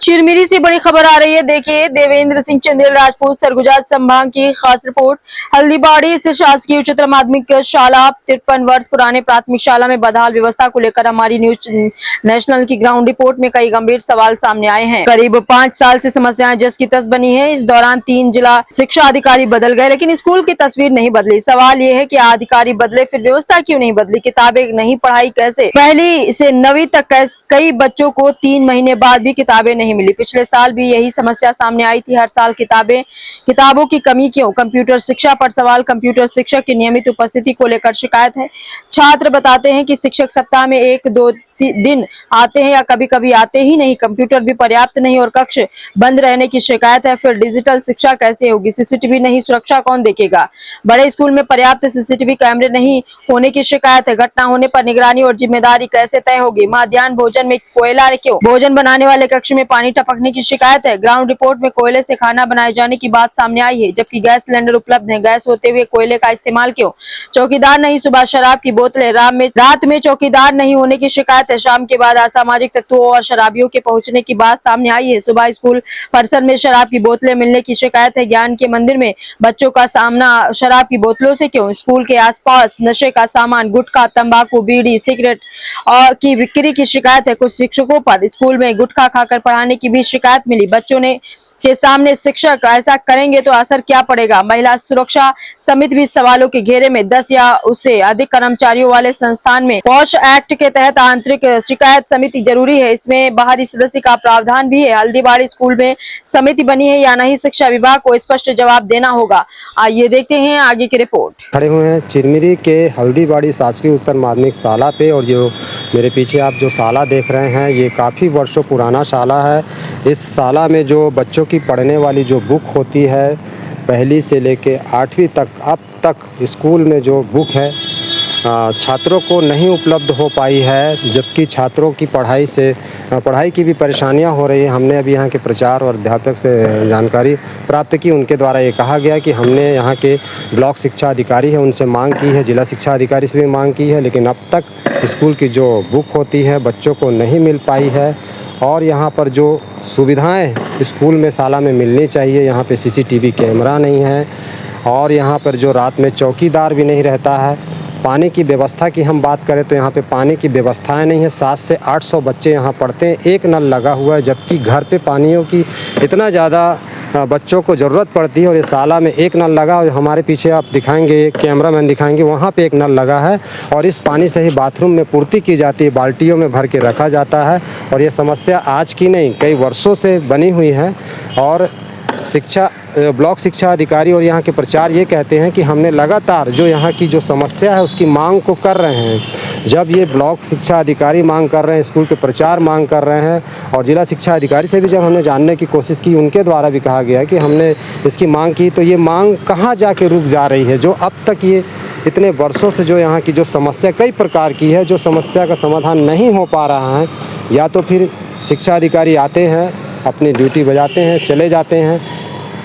चिरमिरी से बड़ी खबर आ रही है। देखिए, देवेंद्र सिंह चंदेल राजपूत सरगुजा संभाग की खास रिपोर्ट। हल्दीबाड़ी स्थित शासकीय उच्चतर माध्यमिक शाला 53 वर्ष पुराने प्राथमिक शाला में बदहाल व्यवस्था को लेकर हमारी न्यूज नेशनल की ग्राउंड रिपोर्ट में कई गंभीर सवाल सामने आए हैं। करीब 5 साल से समस्याएं जस की तस बनी है। इस दौरान 3 जिला शिक्षा अधिकारी बदल गए, लेकिन स्कूल की तस्वीर नहीं बदली। सवाल ये है कि अधिकारी बदले, फिर व्यवस्था क्यों नहीं बदली? किताबें नहीं पढ़ाई कैसे? पहली से 9वीं तक कई बच्चों को 3 महीने बाद भी किताबें नहीं मिली। पिछले साल भी यही समस्या सामने आई थी। हर साल किताबों की कमी क्यों? कंप्यूटर शिक्षा पर सवाल। कंप्यूटर शिक्षक की नियमित उपस्थिति को लेकर शिकायत है। छात्र बताते हैं कि शिक्षक सप्ताह में 1-2 दिन आते हैं या कभी कभी आते ही नहीं। कंप्यूटर भी पर्याप्त नहीं और कक्ष बंद रहने की शिकायत है। फिर डिजिटल शिक्षा कैसे होगी? सीसीटीवी नहीं, सुरक्षा कौन देखेगा? बड़े स्कूल में पर्याप्त सीसीटीवी कैमरे नहीं होने की शिकायत है। घटना होने पर निगरानी और जिम्मेदारी कैसे तय होगी? मध्याह्न भोजन में कोयला क्यों? भोजन बनाने वाले कक्ष में पानी टपकने की शिकायत है। ग्राउंड रिपोर्ट में कोयले से खाना बनाए जाने की बात सामने आई है, जबकि गैस सिलेंडर उपलब्ध है। गैस होते हुए कोयले का इस्तेमाल क्यों? चौकीदार नहीं, सुबह शराब की बोतलें। रात में चौकीदार नहीं होने की शिकायत है। शाम के बाद असामाजिक तत्वों और शराबियों के पहुंचने की बात सामने आई है। सुबह स्कूल परिसर में शराब की बोतलें मिलने की शिकायत है। ज्ञान के मंदिर में बच्चों का सामना शराब की बोतलों से क्यों? स्कूल के आसपास नशे का सामान, गुटखा, तंबाकू, बीड़ी, सिगरेट और की बिक्री की शिकायत है। कुछ शिक्षकों पर स्कूल में गुटखा खाकर पढ़ाने की भी शिकायत मिली। बच्चों ने के सामने शिक्षक ऐसा करेंगे तो असर क्या पड़ेगा? महिला सुरक्षा समिति भी सवालों के घेरे में। 10 या उससे अधिक कर्मचारियों वाले संस्थान में पॉश एक्ट के तहत आंतरिक शिकायत समिति जरूरी है। इसमें बाहरी सदस्य का प्रावधान भी है। हल्दीबाड़ी स्कूल में समिति बनी है या नहीं? शिक्षा विभाग को स्पष्ट जवाब देना होगा। आइए देखते हैं आगे की रिपोर्ट। खड़े हुए हैं चिरमिरी के हल्दीबाड़ी शासकीय उच्चतर माध्यमिक शाला पे, और जो मेरे पीछे आप जो शाला देख रहे हैं ये काफ़ी वर्षों पुराना शाला है। इस शाला में जो बच्चों की पढ़ने वाली जो बुक होती है, पहली से लेके 8वीं तक अब तक स्कूल में जो बुक है छात्रों को नहीं उपलब्ध हो पाई है, जबकि छात्रों की पढ़ाई की भी परेशानियां हो रही है। हमने अभी यहाँ के प्रचार और अध्यापक से जानकारी प्राप्त की। उनके द्वारा ये कहा गया कि हमने यहाँ के ब्लॉक शिक्षा अधिकारी है उनसे मांग की है, जिला शिक्षा अधिकारी से भी मांग की है, लेकिन अब तक स्कूल की जो बुक होती है बच्चों को नहीं मिल पाई है। और यहाँ पर जो सुविधाएं स्कूल में शाला में मिलनी चाहिए, यहाँ पे सीसीटीवी कैमरा नहीं है और यहाँ पर जो रात में चौकीदार भी नहीं रहता है। पानी की व्यवस्था की हम बात करें तो यहाँ पे पानी की व्यवस्थाएं नहीं है। 700 से 800 बच्चे यहाँ पढ़ते हैं, एक नल लगा हुआ है, जबकि घर पे पानियों की इतना ज़्यादा बच्चों को ज़रूरत पड़ती है और ये शाला में एक नल लगा। और हमारे पीछे आप दिखाएंगे, कैमरामैन दिखाएंगे, वहाँ पे एक नल लगा है और इस पानी से ही बाथरूम में पूर्ति की जाती है, बाल्टियों में भर के रखा जाता है। और ये समस्या आज की नहीं, कई वर्षों से बनी हुई है। और ब्लॉक शिक्षा अधिकारी और यहाँ के प्रचार ये कहते हैं कि हमने लगातार जो यहाँ की जो समस्या है उसकी मांग को कर रहे हैं। जब ये ब्लॉक शिक्षा अधिकारी मांग कर रहे हैं, स्कूल के प्रचार मांग कर रहे हैं और जिला शिक्षा अधिकारी से भी जब हमने जानने की कोशिश की, उनके द्वारा भी कहा गया कि हमने इसकी मांग की, तो ये मांग कहाँ जाके रुक जा रही है? जो अब तक ये इतने वर्षों से जो यहाँ की जो समस्या कई प्रकार की है, जो समस्या का समाधान नहीं हो पा रहा है। या तो फिर शिक्षा अधिकारी आते हैं, अपनी ड्यूटी बजाते हैं, चले जाते हैं,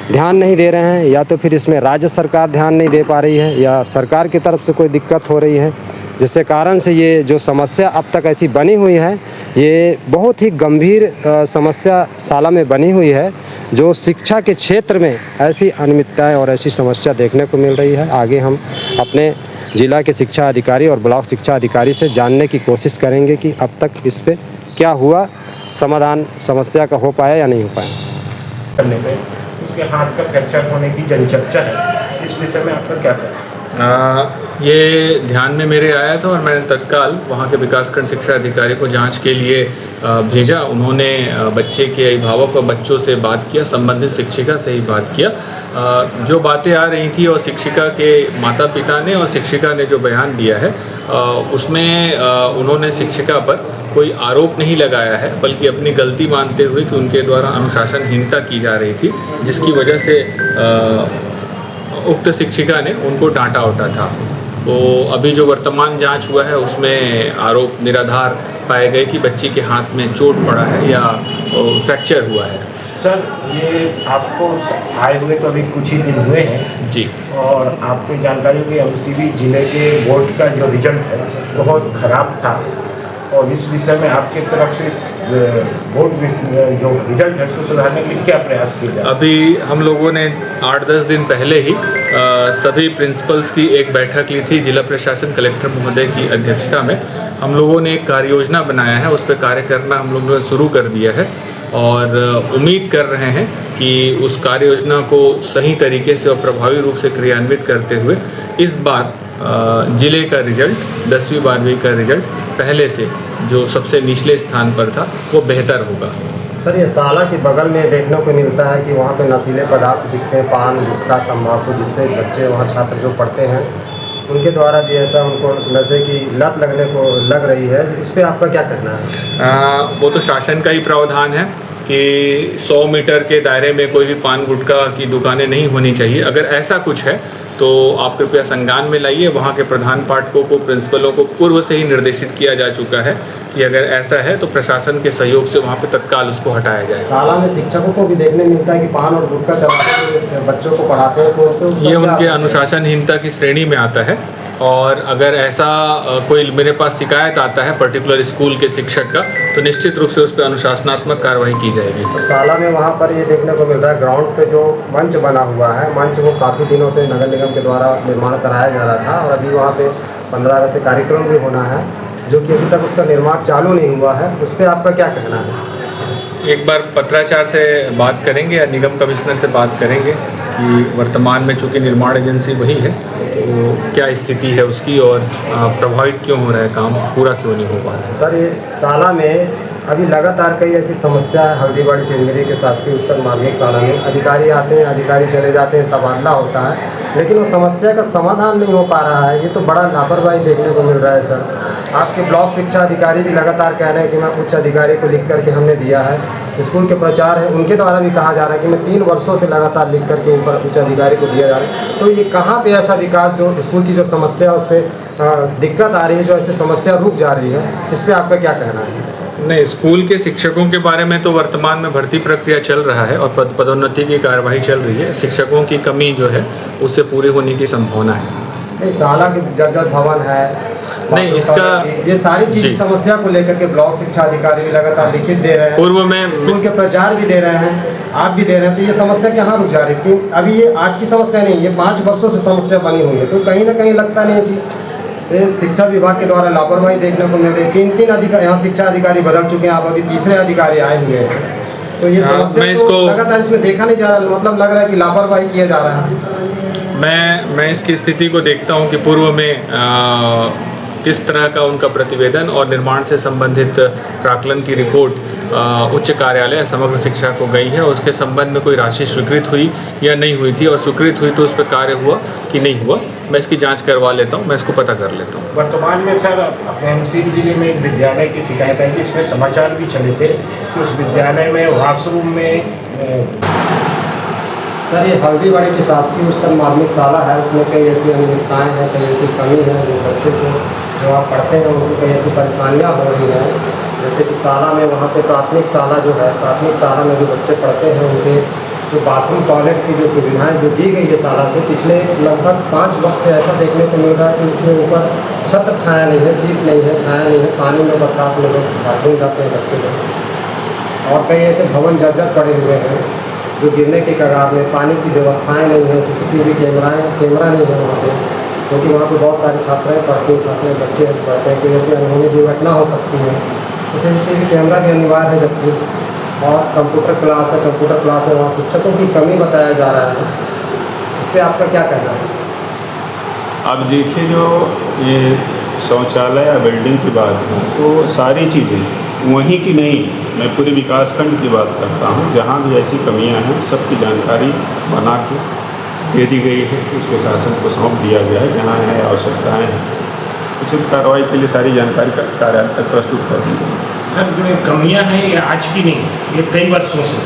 ध्यान नहीं दे रहे हैं, या तो फिर इसमें राज्य सरकार ध्यान नहीं दे पा रही है या सरकार की तरफ से कोई दिक्कत हो रही है, जिससे कारण से ये जो समस्या अब तक ऐसी बनी हुई है, ये बहुत ही गंभीर समस्या शाला में बनी हुई है। जो शिक्षा के क्षेत्र में ऐसी अनियमितताएं और ऐसी समस्या देखने को मिल रही है। आगे हम अपने जिला के शिक्षा अधिकारी और ब्लॉक शिक्षा अधिकारी से जानने की कोशिश करेंगे कि अब तक इस पर क्या हुआ, समाधान समस्या का हो पाया या नहीं हो पाया। करने में उसके हाथ का फ्रैक्चर होने की जनचर्चा है, इस विषय में आपका क्या कहना है? ये ध्यान में मेरे आया था और मैंने तत्काल वहाँ के विकासखंड शिक्षा अधिकारी को जांच के लिए भेजा। उन्होंने बच्चे के अभिभावक और बच्चों से बात किया, संबंधित शिक्षिका से ही बात किया। जो बातें आ रही थी और शिक्षिका के माता पिता ने और शिक्षिका ने जो बयान दिया है उसमें उन्होंने शिक्षिका पर कोई आरोप नहीं लगाया है, बल्कि अपनी गलती मानते हुए कि उनके द्वारा अनुशासनहीनता की जा रही थी, जिसकी वजह से उक्त शिक्षिका ने उनको डांटा उठा था। तो अभी जो वर्तमान जांच हुआ है उसमें आरोप निराधार पाए गए कि बच्ची के हाथ में चोट पड़ा है या फ्रैक्चर हुआ है। सर, ये आपको आए हुए तो अभी कुछ ही दिन हुए हैं जी, और आपकी जानकारी की एमसीबी जिले के बोर्ड का जो रिजल्ट है बहुत ख़राब था। और इस विषय में आपकी तरफ से बोर्ड जो रिजल्ट है उसको सुधारने के लिए क्या प्रयास किए जाए? अभी हम लोगों ने 8-10 दिन पहले ही सभी प्रिंसिपल्स की एक बैठक ली थी जिला प्रशासन कलेक्टर महोदय की अध्यक्षता में। हम लोगों ने एक कार्य योजना बनाया है, उस पर कार्य करना हम लोगों ने शुरू कर दिया है और उम्मीद कर रहे हैं कि उस कार्य योजना को सही तरीके से और प्रभावी रूप से क्रियान्वित करते हुए इस बार जिले का रिजल्ट 10वीं 12वीं का रिजल्ट पहले से जो सबसे निचले स्थान पर था वो बेहतर होगा। सर, ये साला के बगल में देखने को मिलता है कि वहाँ पे नशीले पदार्थ दिखते हैं, पान, गुटखा, तम्बाकू, जिससे बच्चे वहाँ छात्र जो पढ़ते हैं उनके द्वारा भी ऐसा उनको नशे की लत लगने को लग रही है। इस पर आपका क्या कहना है? वो तो शासन का ही प्रावधान है कि 100 मीटर के दायरे में कोई भी पान गुटखा की दुकानें नहीं होनी चाहिए। अगर ऐसा कुछ है तो आप कृपया संज्ञान में लाइए। वहाँ के प्रधान पाठकों को, प्रिंसिपलों को पूर्व से ही निर्देशित किया जा चुका है कि अगर ऐसा है तो प्रशासन के सहयोग से वहाँ पे तत्काल उसको हटाया जाए। शाला में शिक्षकों को भी देखने मिलता है कि पान और गुटखा चलाते हुए बच्चों को पढ़ाते हैं, तो ये उनके अनुशासनहीनता की श्रेणी में आता है और अगर ऐसा कोई मेरे पास शिकायत आता है पर्टिकुलर स्कूल के शिक्षक का तो निश्चित रूप से उस पर अनुशासनात्मक कार्रवाई की जाएगी। तो साला में वहाँ पर ये देखने को मिल रहा है ग्राउंड पे जो मंच बना हुआ है, मंच वो काफ़ी दिनों से नगर निगम के द्वारा निर्माण कराया जा रहा था और अभी वहाँ पे 15 अगस्त से कार्यक्रम भी होना है जो कि अभी तक उसका निर्माण चालू नहीं हुआ है। उस पर आपका क्या कहना है? एक बार पत्राचार से बात करेंगे या निगम कमिश्नर से बात करेंगे कि वर्तमान में चूँकि निर्माण एजेंसी वही है तो क्या स्थिति है उसकी और प्रभावित क्यों हो रहा है, काम पूरा क्यों नहीं हो पा रहा है। सर, ये साला में अभी लगातार कई ऐसी समस्या है। हल्दीबाड़ी चंदेरी के शासकीय उच्चतर माध्यमिक शाला में अधिकारी आते हैं, अधिकारी चले जाते हैं, तबादला होता है, लेकिन वो समस्या का समाधान नहीं हो पा रहा है। ये तो बड़ा लापरवाही देखने को मिल रहा है सर। आपके ब्लॉक शिक्षा अधिकारी भी लगातार कह रहे हैं कि मैं उच्च अधिकारी को लिख करके हमने दिया है। स्कूल के प्रचार है उनके द्वारा भी कहा जा रहा है कि मैं 3 वर्षों से लगातार लिख करके ऊपर उच्च अधिकारी को दिया जा रहा है। तो ये कहाँ पे ऐसा विकास जो स्कूल की जो समस्या है उस पर दिक्कत आ रही है, जो ऐसे समस्या रुक जा रही है, इस पर आपका क्या कहना है? नहीं, स्कूल के शिक्षकों के बारे में तो वर्तमान में भर्ती प्रक्रिया चल रहा है और पदोन्नति की कार्यवाही चल रही है। शिक्षकों की कमी जो है उससे पूरी होने की संभावना है। शाला के जर्जर भवन है, नहीं इसका ये सारी चीज समस्या को लेकर के ब्लॉक शिक्षा अधिकारी भी लगातार लिखित दे रहे हैं, पूर्व में स्कूल के प्रचार भी दे रहे हैं, आप भी दे रहे हैं। तो ये समस्या कहाँ रुक जा रही थी? अभी ये आज की समस्या नहीं, ये 5 वर्षों से समस्या बनी हुई है। तो कहीं ना कहीं लगता नहीं कि शिक्षा विभाग के द्वारा लापरवाही देखने को मिल रही है। 3 अधिकारी यहाँ शिक्षा अधिकारी बदल चुके हैं, आप अभी तीसरे अधिकारी आए हुए हैं। तो ये समस्या तो लगातार इसमें देखा नहीं जा रहा, मतलब लग रहा है कि लापरवाही किया जा रहा है। मैं इसकी स्थिति को देखता हूँ कि पूर्व में किस तरह का उनका प्रतिवेदन और निर्माण से संबंधित प्राक्कलन की रिपोर्ट उच्च कार्यालय समग्र शिक्षा को गई है और उसके संबंध में कोई राशि स्वीकृत हुई या नहीं हुई थी और स्वीकृत हुई तो उस पर कार्य हुआ कि नहीं हुआ, मैं इसकी जांच करवा लेता हूँ, मैं इसको पता कर लेता हूँ। वर्तमान में सर अपने जिले में एक विद्यालय की शिकायत है जिसमें समाचार भी चले थे कि उस विद्यालय में वॉशरूम में सर, ये हल्दीबाड़ी की शासकीय उच्चतर माध्यमिक शाला है, उसमें कई ऐसी अनियमितताएँ हैं, कई ऐसी कमी है जो बच्चों को जो आप पढ़ते हैं उनको कई ऐसी परेशानियाँ हो रही हैं। जैसे कि शाला में वहाँ पे प्राथमिक शाला जो है, प्राथमिक शाला में जो बच्चे पढ़ते हैं उनके जो बाथरूम टॉयलेट की जो सुविधाएँ जो दी गई है शाला से पिछले लगभग 5 वर्ष से ऐसा देखने को मिल रहा है कि उसमें ऊपर छत्र छाया नहीं है, सीट नहीं है, छाया नहीं है, पानी में बरसात में लोग बाथरूम जाते हैं बच्चे लोग। और कई ऐसे भवन जर्जर पड़े हुए हैं जो गिरने के कगार में, पानी की व्यवस्थाएं नहीं है, CCTV कैमरा नहीं है वहाँ पे, क्योंकि वहाँ पे बहुत सारे छात्राएँ पढ़ती हैं, छात्र बच्चे पढ़ते हैं, कोई ऐसी अनहोनी दुर्घटना हो सकती है तो CCTV कैमरा भी अनिवार्य है। जबकि और कंप्यूटर क्लास है, कंप्यूटर क्लास में वहाँ शिक्षकों की कमी बताया जा रहा है, इस पर आपका क्या कहना है? अब देखिए, जो ये शौचालय या बिल्डिंग की बात है तो सारी चीज़ें वहीं की नहीं, मैं पूरे विकासखंड की बात करता हूँ, जहाँ भी ऐसी कमियाँ हैं सबकी जानकारी बना के दे दी गई है, उसके शासन को सौंप दिया गया है। जहाँ है आवश्यकताएँ हैं उचित कार्रवाई के लिए सारी जानकारी कार्यालय तक प्रस्तुत कर दी गई। सर, जो कमियाँ हैं ये आज की नहीं, ये कई वर्षों से,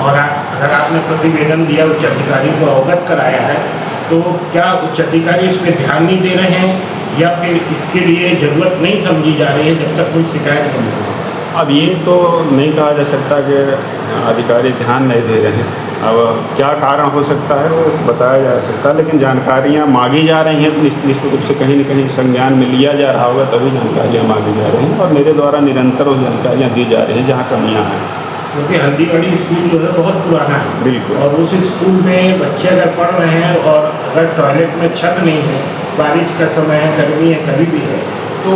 और अगर आपने प्रतिवेदन दिया उच्च अधिकारी को अवगत कराया है तो क्या उच्च अधिकारी इस पर ध्यान नहीं दे रहे हैं या फिर इसके लिए ज़रूरत नहीं समझी जा रही है जब तक कोई शिकायत नहीं हो? अब ये तो नहीं कहा जा सकता कि अधिकारी ध्यान नहीं दे रहे हैं। अब क्या कारण हो सकता है वो बताया जा सकता है, लेकिन जानकारियाँ मांगी जा रही हैं तो निश्चित रूप से कहीं न कहीं संज्ञान में लिया जा रहा होगा, तभी जानकारियाँ मांगी जा रही हैं और मेरे द्वारा निरंतर वो जानकारियाँ दी जा रही हैं जहाँ कमियाँ हैं। क्योंकि हल्दीबाड़ी स्कूल जो है बहुत पुराना है, बिल्कुल। और उस स्कूल में बच्चे अगर पढ़ रहे हैं और अगर टॉयलेट में छत नहीं है, बारिश का समय है, गर्मी है, कभी भी है, तो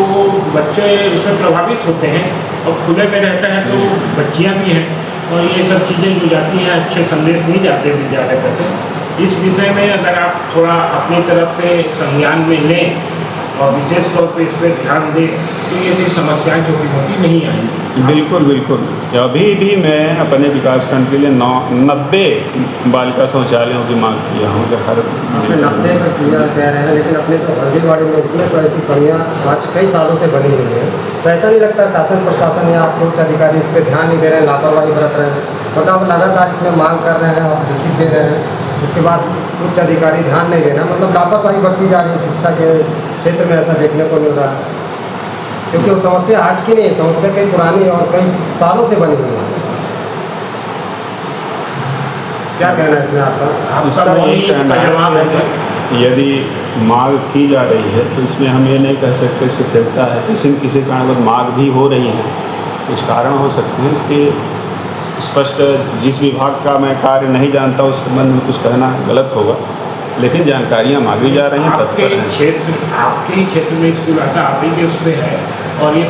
बच्चे उसमें प्रभावित होते हैं और खुले में रहता है तो बच्चियाँ भी हैं और ये सब चीज़ें जो जाती हैं अच्छे संदेश नहीं जाते विद्यालय तक। इस विषय में अगर आप थोड़ा अपनी तरफ से संज्ञान में लें और विशेष तौर पे इस पर ध्यान दें तो ये ऐसी समस्याएं छोटी मोटी नहीं आएंगी। बिल्कुल बिल्कुल। अभी भी मैं अपने विकासखंड के लिए 90 बालिका शौचालयों की मांग किया हूँ। हर आपने 90 का किया कह रहे हैं, लेकिन अपने तो हल्दीबाड़ी में उसमें तो ऐसी कमियाँ आज कई सालों से बनी हुई है। तो ऐसा नहीं लगता शासन प्रशासन या आपके उच्च अधिकारी इस पर ध्यान नहीं दे रहे हैं, लापरवाही बरत रहे हैं? मतलब लगातार इसमें मांग कर रहे हैं और लिखित दे रहे हैं, उसके बाद उच्च अधिकारी ध्यान नहीं दे रहे, मतलब लापरवाही बरती जा रही है। शिक्षा के क्षेत्र में ऐसा देखने को मिल रहा है, क्योंकि वो समस्या आज की नहीं है, समस्या कई पुरानी और कई सालों से बनी हुई है। क्या कहना है इसमें आपका? इसका यही कहना जवाब है सर। है यदि मांग की जा रही है तो इसमें हम ये नहीं कह सकते शिथिलता है, किसी न किसी कारणवश मांग भी हो रही है, कुछ कारण हो सकते हैं इसके स्पष्ट। जिस विभाग का मैं कार्य नहीं जानता उस संबंध में कुछ कहना गलत होगा, लेकिन जानकारियाँ मांगी जा रही हैं। आपके ही क्षेत्र में स्कूल आता, आप ही के उसमें है और ये